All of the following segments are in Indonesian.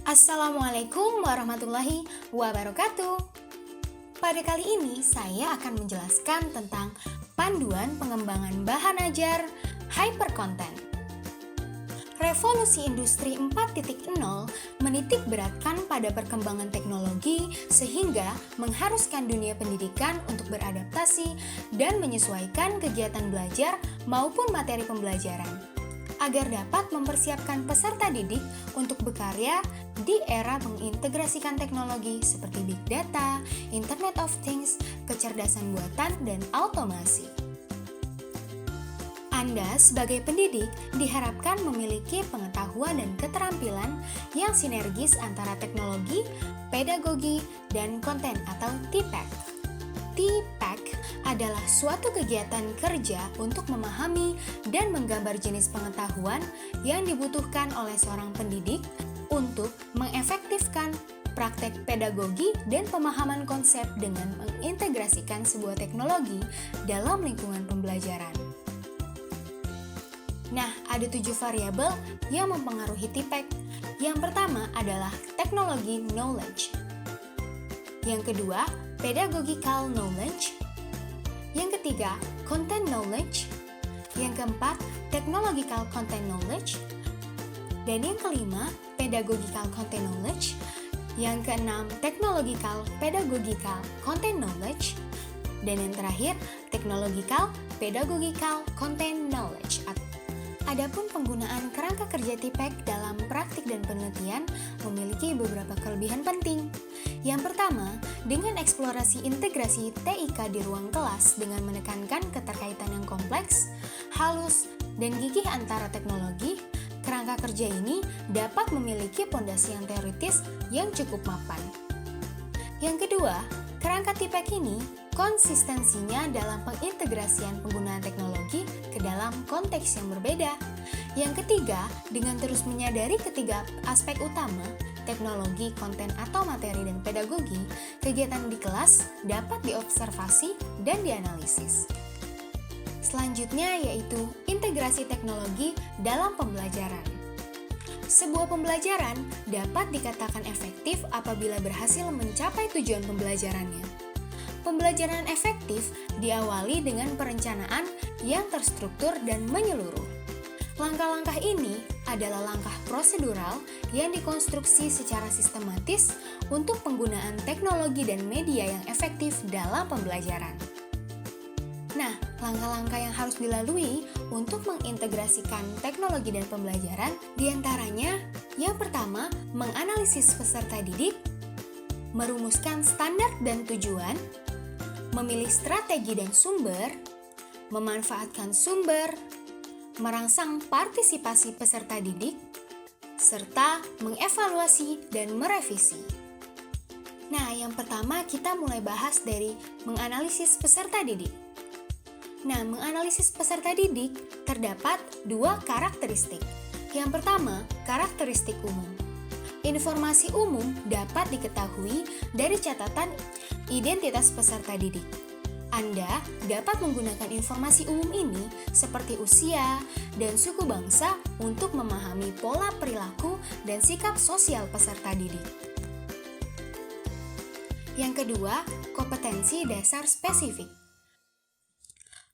Assalamualaikum warahmatullahi wabarakatuh. Pada kali ini saya akan menjelaskan tentang panduan pengembangan bahan ajar hypercontent. Revolusi Industri 4.0 menitik beratkan pada perkembangan teknologi sehingga mengharuskan dunia pendidikan untuk beradaptasi dan menyesuaikan kegiatan belajar maupun materi pembelajaran agar dapat mempersiapkan peserta didik untuk berkarya di era mengintegrasikan teknologi seperti Big Data, Internet of Things, kecerdasan buatan, dan otomasi. Anda sebagai pendidik diharapkan memiliki pengetahuan dan keterampilan yang sinergis antara teknologi, pedagogi, dan konten atau TPEK. TPEK adalah suatu kegiatan kerja untuk memahami dan menggambar jenis pengetahuan yang dibutuhkan oleh seorang pendidik untuk mengefektifkan praktek pedagogi dan pemahaman konsep dengan mengintegrasikan sebuah teknologi dalam lingkungan pembelajaran. Nah, ada 7 variabel yang mempengaruhi TPEK. Yang pertama adalah teknologi knowledge. Yang kedua, pedagogical knowledge. Yang ketiga, content knowledge. Yang keempat, technological content knowledge. Dan yang kelima, pedagogical content knowledge. Yang keenam, technological pedagogical content knowledge. Dan yang terakhir, technological pedagogical content knowledge. Adapun penggunaan kerangka kerja TPEK dalam praktik dan penelitian memiliki beberapa kelebihan penting. Yang pertama, dengan eksplorasi integrasi TIK di ruang kelas dengan menekankan keterkaitan yang kompleks, halus, dan gigih antara teknologi, kerangka kerja ini dapat memiliki pondasi yang teoritis yang cukup mapan. Yang kedua, kerangka TPEK ini konsistensinya dalam pengintegrasian penggunaan teknologi ke dalam konteks yang berbeda. Yang ketiga, dengan terus menyadari ketiga aspek utama, teknologi, konten atau materi, dan pedagogi, kegiatan di kelas dapat diobservasi dan dianalisis. Selanjutnya yaitu integrasi teknologi dalam pembelajaran. Sebuah pembelajaran dapat dikatakan efektif apabila berhasil mencapai tujuan pembelajarannya. Pembelajaran efektif diawali dengan perencanaan yang terstruktur dan menyeluruh. Langkah-langkah ini adalah langkah prosedural yang dikonstruksi secara sistematis untuk penggunaan teknologi dan media yang efektif dalam pembelajaran. Nah, langkah-langkah yang harus dilalui untuk mengintegrasikan teknologi dan pembelajaran diantaranya yang pertama, menganalisis peserta didik, merumuskan standar dan tujuan, memilih strategi dan sumber, memanfaatkan sumber, merangsang partisipasi peserta didik, serta mengevaluasi dan merevisi. Nah, yang pertama kita mulai bahas dari menganalisis peserta didik. Nah, menganalisis peserta didik terdapat 2 karakteristik. Yang pertama, karakteristik umum. Informasi umum dapat diketahui dari catatan identitas peserta didik. Anda dapat menggunakan informasi umum ini seperti usia dan suku bangsa untuk memahami pola perilaku dan sikap sosial peserta didik. Yang kedua, kompetensi dasar spesifik.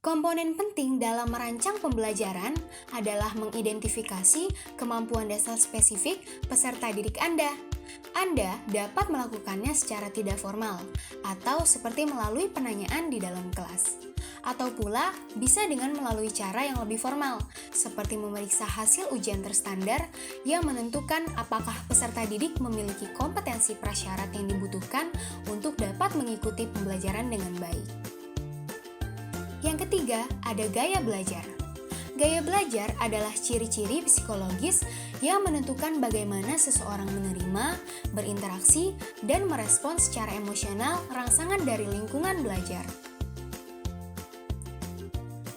Komponen penting dalam merancang pembelajaran adalah mengidentifikasi kemampuan dasar spesifik peserta didik Anda. Anda dapat melakukannya secara tidak formal, atau seperti melalui penanyaan di dalam kelas. Atau pula bisa dengan melalui cara yang lebih formal, seperti memeriksa hasil ujian terstandar yang menentukan apakah peserta didik memiliki kompetensi prasyarat yang dibutuhkan untuk dapat mengikuti pembelajaran dengan baik. Yang ketiga, ada gaya belajar. Gaya belajar adalah ciri-ciri psikologis yang menentukan bagaimana seseorang menerima, berinteraksi, dan merespons secara emosional rangsangan dari lingkungan belajar.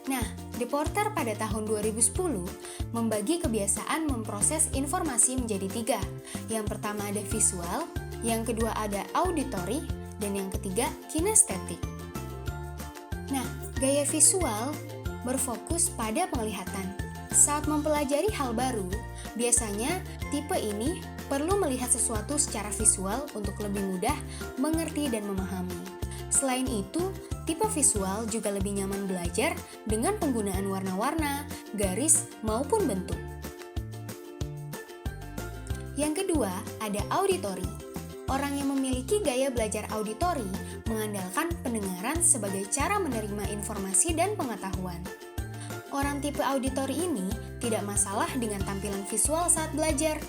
Nah, The Porter pada tahun 2010 membagi kebiasaan memproses informasi menjadi 3. Yang pertama ada visual, yang kedua ada auditory, dan yang ketiga kinestetik. Nah, gaya visual berfokus pada penglihatan. Saat mempelajari hal baru, biasanya tipe ini perlu melihat sesuatu secara visual untuk lebih mudah mengerti dan memahami. Selain itu, tipe visual juga lebih nyaman belajar dengan penggunaan warna-warna, garis, maupun bentuk. Yang kedua, ada auditori. Orang yang memiliki gaya belajar auditori mengandalkan pendengaran sebagai cara menerima informasi dan pengetahuan. Orang tipe auditori ini tidak masalah dengan tampilan visual saat belajar.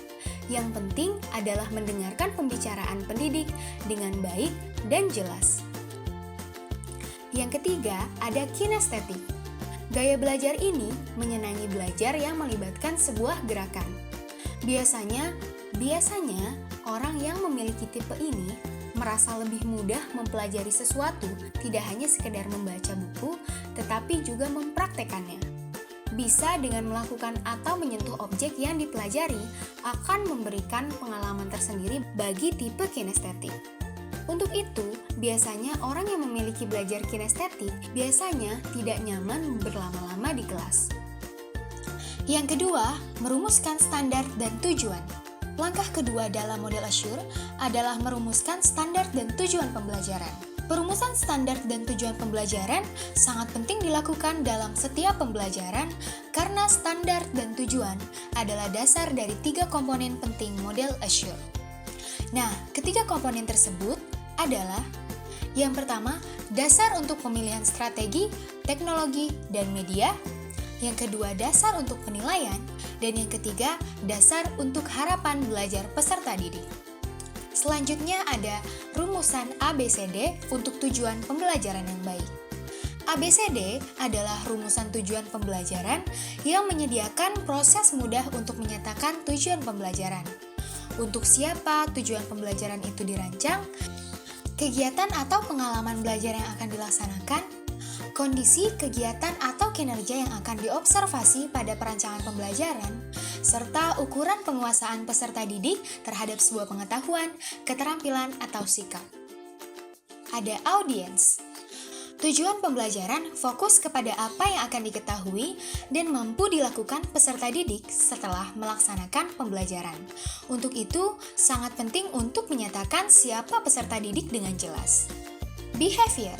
Yang penting adalah mendengarkan pembicaraan pendidik dengan baik dan jelas. Yang ketiga, ada kinestetik. Gaya belajar ini menyenangi belajar yang melibatkan sebuah gerakan. Biasanya orang yang memiliki tipe ini merasa lebih mudah mempelajari sesuatu, tidak hanya sekedar membaca buku, tetapi juga mempraktekannya. Bisa dengan melakukan atau menyentuh objek yang dipelajari akan memberikan pengalaman tersendiri bagi tipe kinestetik. Untuk itu, biasanya orang yang memiliki belajar kinestetik biasanya tidak nyaman berlama-lama di kelas. Yang kedua, merumuskan standar dan tujuan. Langkah kedua dalam model Assure adalah merumuskan standar dan tujuan pembelajaran. Perumusan standar dan tujuan pembelajaran sangat penting dilakukan dalam setiap pembelajaran karena standar dan tujuan adalah dasar dari 3 komponen penting model Assure. Nah, ketiga komponen tersebut adalah yang pertama, dasar untuk pemilihan strategi, teknologi, dan media. Yang kedua, dasar untuk penilaian. Dan yang ketiga, dasar untuk harapan belajar peserta didik. Selanjutnya ada rumusan ABCD untuk tujuan pembelajaran yang baik. ABCD adalah rumusan tujuan pembelajaran yang menyediakan proses mudah untuk menyatakan tujuan pembelajaran. Untuk siapa tujuan pembelajaran itu dirancang, kegiatan atau pengalaman belajar yang akan dilaksanakan, kondisi, kegiatan, atau kinerja yang akan diobservasi pada perancangan pembelajaran, serta ukuran penguasaan peserta didik terhadap sebuah pengetahuan, keterampilan, atau sikap. Ada audience. Tujuan pembelajaran fokus kepada apa yang akan diketahui dan mampu dilakukan peserta didik setelah melaksanakan pembelajaran. Untuk itu, sangat penting untuk menyatakan siapa peserta didik dengan jelas. Behavior.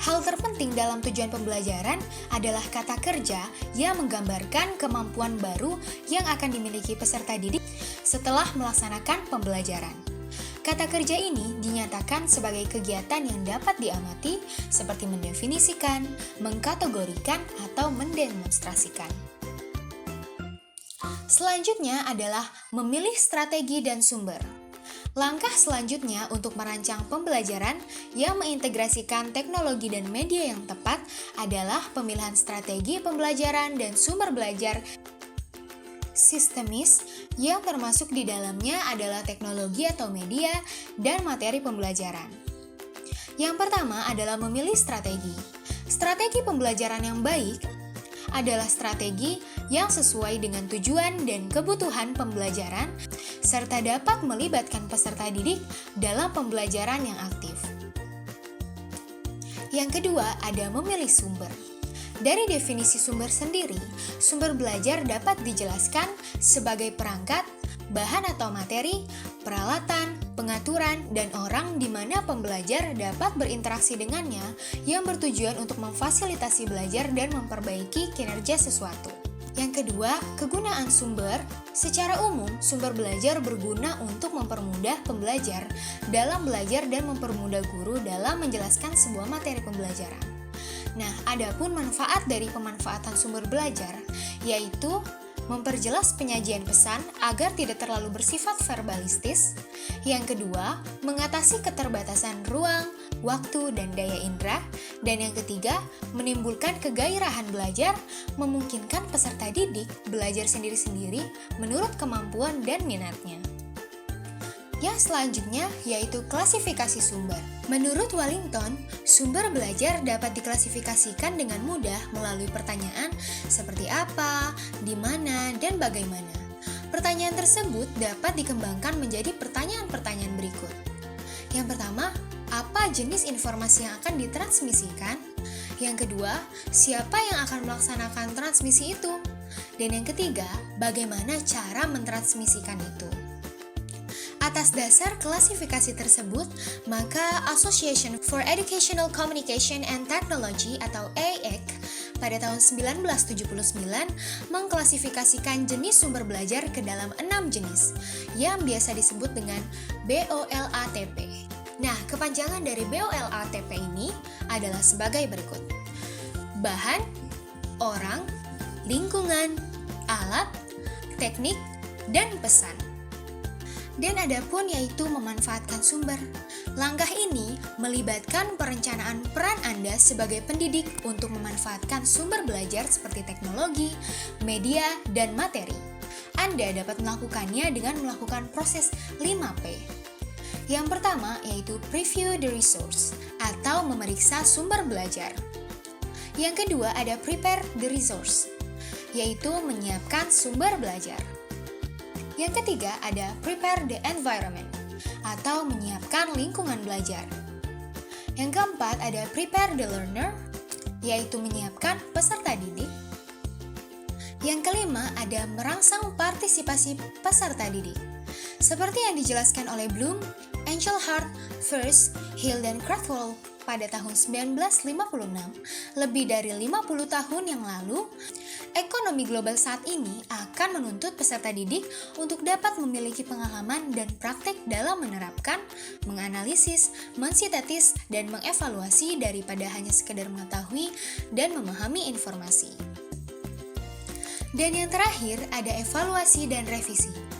Hal terpenting dalam tujuan pembelajaran adalah kata kerja yang menggambarkan kemampuan baru yang akan dimiliki peserta didik setelah melaksanakan pembelajaran. Kata kerja ini dinyatakan sebagai kegiatan yang dapat diamati seperti mendefinisikan, mengkategorikan, atau mendemonstrasikan. Selanjutnya adalah memilih strategi dan sumber. Langkah selanjutnya untuk merancang pembelajaran yang mengintegrasikan teknologi dan media yang tepat adalah pemilihan strategi pembelajaran dan sumber belajar sistemis yang termasuk di dalamnya adalah teknologi atau media dan materi pembelajaran. Yang pertama adalah memilih strategi. Strategi pembelajaran yang baik adalah strategi yang sesuai dengan tujuan dan kebutuhan pembelajaran serta dapat melibatkan peserta didik dalam pembelajaran yang aktif. Yang kedua ada memilih sumber. Dari definisi sumber sendiri, sumber belajar dapat dijelaskan sebagai perangkat, bahan atau materi, peralatan, pengaturan, dan orang di mana pembelajar dapat berinteraksi dengannya yang bertujuan untuk memfasilitasi belajar dan memperbaiki kinerja sesuatu. Yang kedua, kegunaan sumber. Secara umum, sumber belajar berguna untuk mempermudah pembelajar dalam belajar dan mempermudah guru dalam menjelaskan sebuah materi pembelajaran. Nah, adapun manfaat dari pemanfaatan sumber belajar, yaitu memperjelas penyajian pesan agar tidak terlalu bersifat verbalistis. Yang kedua, mengatasi keterbatasan ruang, waktu, dan daya indera. Dan yang ketiga, menimbulkan kegairahan belajar, memungkinkan peserta didik belajar sendiri-sendiri menurut kemampuan dan minatnya. Yang selanjutnya yaitu klasifikasi sumber. Menurut Wellington, sumber belajar dapat diklasifikasikan dengan mudah melalui pertanyaan seperti apa, di mana, dan bagaimana. Pertanyaan tersebut dapat dikembangkan menjadi pertanyaan-pertanyaan berikut. Yang pertama, apa jenis informasi yang akan ditransmisikan? Yang kedua, siapa yang akan melaksanakan transmisi itu? Dan yang ketiga, bagaimana cara mentransmisikan itu? Atas dasar klasifikasi tersebut, maka Association for Educational Communication and Technology atau AEC pada tahun 1979 mengklasifikasikan jenis sumber belajar ke dalam 6 jenis yang biasa disebut dengan BOLATP. Nah, kepanjangan dari BOLATP ini adalah sebagai berikut. Bahan, orang, lingkungan, alat, teknik, dan pesan. Dan ada pun yaitu memanfaatkan sumber. Langkah ini melibatkan perencanaan peran Anda sebagai pendidik untuk memanfaatkan sumber belajar seperti teknologi, media, dan materi. Anda dapat melakukannya dengan melakukan proses 5P. Yang pertama yaitu preview the resource atau memeriksa sumber belajar. Yang kedua ada prepare the resource, yaitu menyiapkan sumber belajar. Yang ketiga ada prepare the environment atau menyiapkan lingkungan belajar. Yang keempat ada prepare the learner, yaitu menyiapkan peserta didik. Yang kelima ada merangsang partisipasi peserta didik. Seperti yang dijelaskan oleh Bloom, Engelhardt, First, Hill, dan Krathwohl pada tahun 1956, lebih dari 50 tahun yang lalu, ekonomi global saat ini akan menuntut peserta didik untuk dapat memiliki pengalaman dan praktek dalam menerapkan, menganalisis, mensintetis, dan mengevaluasi daripada hanya sekedar mengetahui dan memahami informasi. Dan yang terakhir ada evaluasi dan revisi.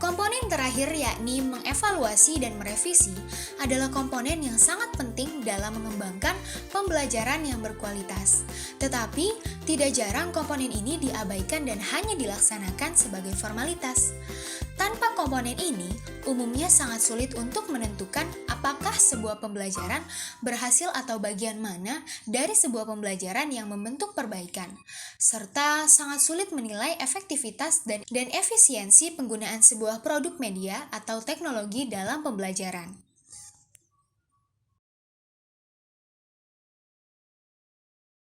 Komponen terakhir yakni mengevaluasi dan merevisi adalah komponen yang sangat penting dalam mengembangkan pembelajaran yang berkualitas. Tetapi, tidak jarang komponen ini diabaikan dan hanya dilaksanakan sebagai formalitas. Tanpa komponen ini, umumnya sangat sulit untuk menentukan apakah sebuah pembelajaran berhasil atau bagian mana dari sebuah pembelajaran yang membentuk perbaikan, serta sangat sulit menilai efektivitas dan efisiensi penggunaan sebuah produk media atau teknologi dalam pembelajaran.